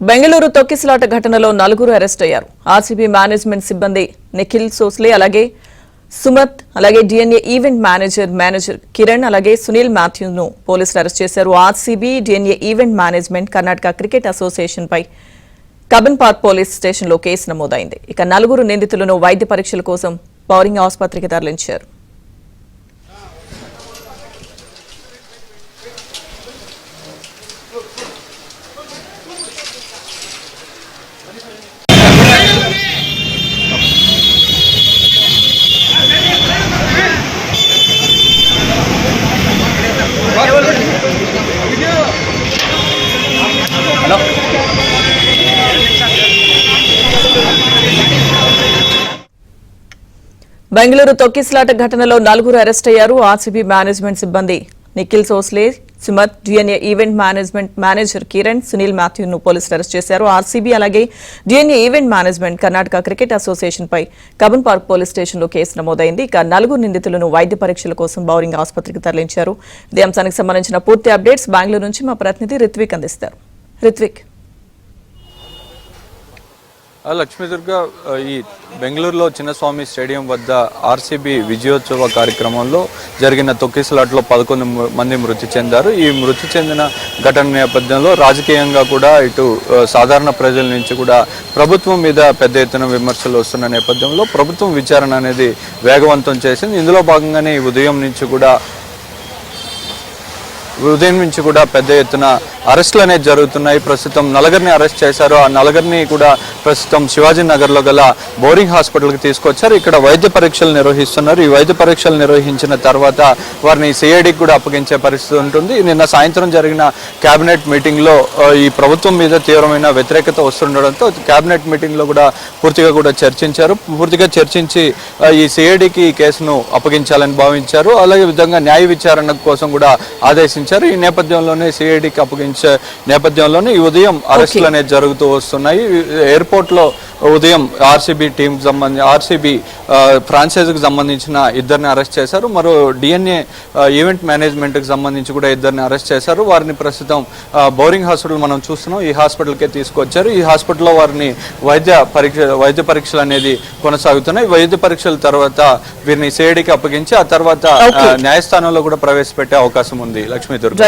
బెంగళూరు తొక్కిసలాట ఘటనలో నలుగురు అరెస్ట్ అయ్యారు. ఆర్సీబీ మేనేజ్మెంట్ సిబ్బంది నిఖిల్ సోస్లే, అలాగే సుమత్, అలాగే డిఎన్ఏ ఈవెంట్ మేనేజర్ కిరణ్, అలాగే సునీల్ మాథ్యూను పోలీసులు అరెస్ట్ చేశారు. RCB, DNA event management, Karnataka cricket association పై కబన్ పార్క్ పోలీస్ స్టేషన్లో కేసు నమోదైంది. ఇక నలుగురు నిందితులను వైద్య పరీక్షల కోసం బౌరింగ్ ఆసుపత్రికి తరలించారు. బెంగళూరు తొక్కిసలాట ఘటనలో నలుగురు అరెస్ట్ అయ్యారు. ఆర్సీబీ మేనేజ్మెంట్ సిబ్బంది Nikhil Sosale, Sumat, DNA event manager Kiran, Sunil మాథ్యూను పోలీసులు అరెస్ట్ చేశారు. ఆర్సీబీ అలాగే DNA event management, Karnataka cricket association పై కబన్ పార్క్ పోలీస్ స్టేషన్లో కేసు నమోదైంది. ఇక నలుగురు నిందితులను వైద్య పరీక్షల కోసం బౌరింగ్ ఆసుపత్రికి తరలించారు. ఇదే అంశానికి సంబంధించిన పూర్తి అప్డేట్స్ బెంగళూరు నుంచి మా ప్రతినిధి రిత్విక్ అందిస్తారు. రిత్విక్. లక్ష్మీ దుర్గ, ఈ బెంగళూరులో చిన్నస్వామి స్టేడియం వద్ద ఆర్సీబీ విజయోత్సవ కార్యక్రమంలో జరిగిన తొక్కిసలాట్లో 11 మంది మృతి చెందారు. ఈ మృతి చెందిన ఘటన నేపథ్యంలో రాజకీయంగా కూడా ఇటు సాధారణ ప్రజల నుంచి కూడా ప్రభుత్వం మీద పెద్ద ఎత్తున విమర్శలు వస్తున్న నేపథ్యంలో ప్రభుత్వం విచారణ అనేది వేగవంతం చేసింది. ఇందులో భాగంగానే ఉదయం నుంచి కూడా పెద్ద ఎత్తున అరెస్టులు అనేది జరుగుతున్నాయి. ప్రస్తుతం నలుగురిని అరెస్ట్ చేశారు. ఆ నలుగురిని కూడా ప్రస్తుతం శివాజీనగర్లో గల బౌరింగ్ హాస్పిటల్కి తీసుకొచ్చారు. ఇక్కడ వైద్య పరీక్షలు నిర్వహిస్తున్నారు. ఈ వైద్య పరీక్షలు నిర్వహించిన తర్వాత వారిని సిఐడికి కూడా అప్పగించే పరిస్థితి ఉంటుంది. నిన్న సాయంత్రం జరిగిన కేబినెట్ మీటింగ్లో ఈ ప్రభుత్వం మీద తీవ్రమైన వ్యతిరేకత వస్తుండడంతో కేబినెట్ మీటింగ్లో కూడా పూర్తిగా చర్చించారు. పూర్తిగా చర్చించి ఈ సిఐడికి ఈ కేసును అప్పగించాలని భావించారు. అలాగే విధంగా న్యాయ విచారణ కోసం కూడా ఆదేశించారు. ఈ నేపథ్యంలోనే సిఐడికి అప్పగించే నేపథ్యంలోనే ఈ ఉదయం అరెస్టులు అనేది జరుగుతూ వస్తున్నాయి. ఎయిర్పోర్ట్ లో ఉదయం ఆర్సీబీ ఫ్రాంచైజీకి సంబంధించిన ఇద్దరిని అరెస్ట్ చేశారు. మరో డిఎన్ఏ ఈవెంట్ మేనేజ్మెంట్ కి సంబంధించి కూడా ఇద్దరిని అరెస్ట్ చేశారు. వారిని ప్రస్తుతం బౌరింగ్ హాస్పిటల్ మనం చూస్తున్నాం, ఈ హాస్పిటల్కే తీసుకొచ్చారు. ఈ హాస్పిటల్లో వారిని వైద్య పరీక్షలు అనేది కొనసాగుతున్నాయి. వైద్య పరీక్షల తర్వాత వీరిని సిఐడికి అప్పగించి ఆ తర్వాత న్యాయస్థానంలో కూడా ప్రవేశపెట్టే అవకాశం ఉంది. లక్ష్మీ దుర్గ.